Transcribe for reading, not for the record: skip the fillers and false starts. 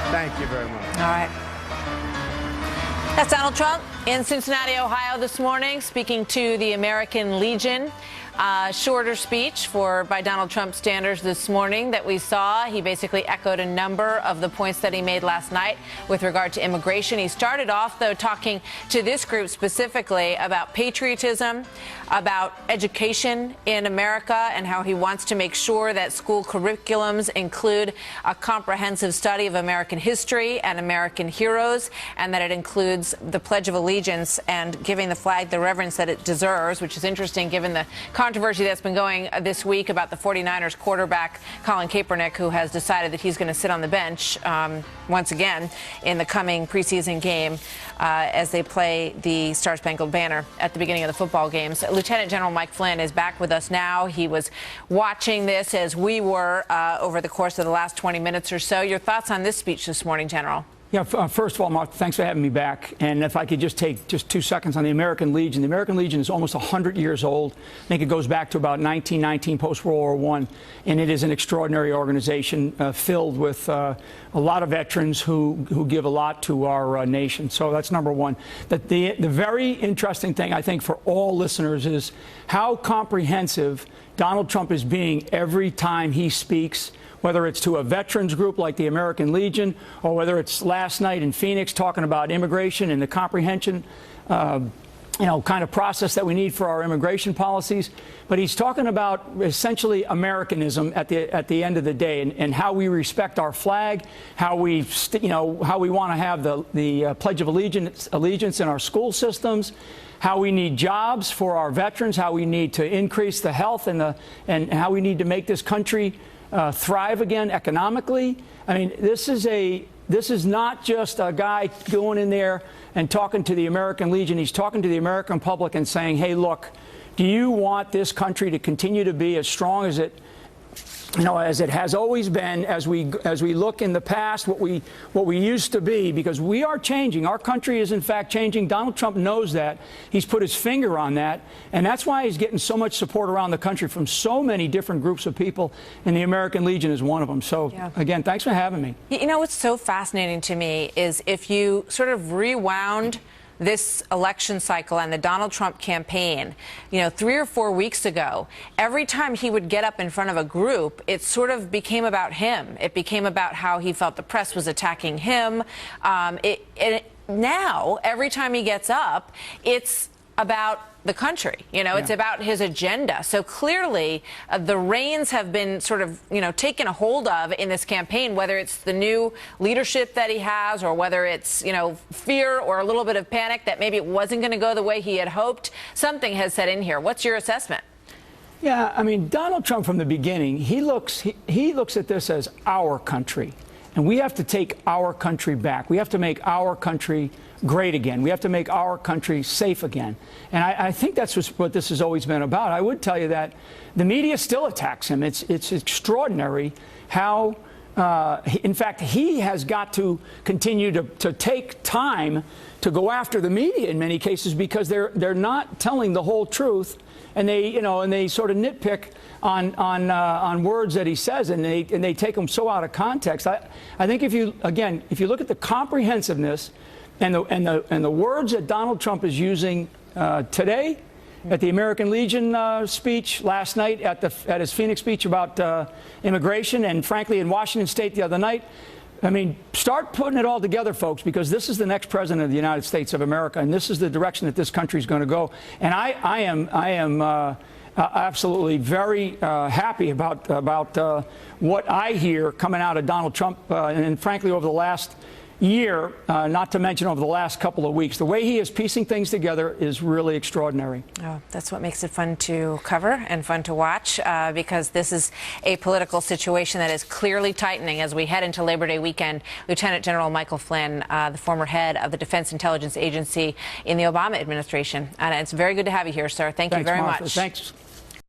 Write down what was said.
Thank you very much. All right. That's Donald Trump in Cincinnati, Ohio this morning, speaking to the American Legion. Shorter speech by Donald Trump standards this morning that we saw. He basically echoed a number of the points that he made last night with regard to immigration. He started off, though, talking to this group specifically about patriotism, about education in America, and how he wants to make sure that school curriculums include a comprehensive study of American history and American heroes, and that it includes the Pledge of Allegiance and giving the flag the reverence that it deserves, which is interesting given the controversy that's been going this week about the 49ers quarterback Colin Kaepernick, who has decided that he's going to sit on the bench once again in the coming preseason game as they play the Star-Spangled Banner at the beginning of the football games. Lieutenant General Mike Flynn is back with us now. He was watching this as we were over the course of the last 20 minutes or so. Your thoughts on this speech this morning, General? Yeah, first of all, Mark, thanks for having me back. And if I could just take 2 seconds on the American Legion. The American Legion is almost 100 years old. I think it goes back to about 1919, post-World War I. And it is an extraordinary organization filled with a lot of veterans who give a lot to our nation. So that's number one. The very interesting thing, I think, for all listeners is how comprehensive Donald Trump is being every time he speaks, whether it's to a veterans group like the American Legion, or whether it's last night in Phoenix talking about immigration and the comprehension, kind of process that we need for our immigration policies. But he's talking about essentially Americanism at the end of the day, and how we respect our flag, how we want to have the Pledge of Allegiance in our school systems, how we need jobs for our veterans, how we need to increase the health and how we need to make this country thrive again economically. I mean, this is not just a guy going in there and talking to the American Legion. He's talking to the American public and saying, hey, look, do you want this country to continue to be as strong as it has always been, as we look in the past, what we used to be, because we are changing. Our country is in fact changing. Donald Trump knows that. He's put his finger on that, and that's why he's getting so much support around the country from so many different groups of people, and the American Legion is one of them. So again, thanks for having me. You know what's so fascinating to me is if you sort of rewound this election cycle and the Donald Trump campaign, 3 or 4 weeks ago, every time he would get up in front of a group, it sort of became about him. It became about how he felt the press was attacking him. Now, every time he gets up, it's about the country. It's about his agenda. So clearly, the reins have been sort of, taken a hold of in this campaign, whether it's the new leadership that he has, or whether it's, fear or a little bit of panic that maybe it wasn't going to go the way he had hoped. Something has set in here. What's your assessment? Yeah, I mean, Donald Trump from the beginning, he looks at this as our country. And we have to take our country back. We have to make our country great again. We have to make our country safe again. And I think that's what this has always been about. I would tell you that the media still attacks him. It's extraordinary how, in fact, he has got to continue to take time to go after the media in many cases, because they're not telling the whole truth. And they sort of nitpick on words that he says, and they take them so out of context. I think if you look at the comprehensiveness and the words that Donald Trump is using today at the American Legion speech, last night at his Phoenix speech about immigration, and frankly in Washington State the other night, I mean, start putting it all together, folks, because this is the next president of the United States of America, and this is the direction that this country is going to go. And I am absolutely very happy about what I hear coming out of Donald Trump, and frankly, over the last year, not to mention over the last couple of weeks. The way he is piecing things together is really extraordinary. Oh, that's what makes it fun to cover and fun to watch, because this is a political situation that is clearly tightening as we head into Labor Day weekend. Lieutenant General Michael Flynn, the former head of the Defense Intelligence Agency in the Obama administration. And it's very good to have you here, sir. Thank you very much. Thanks.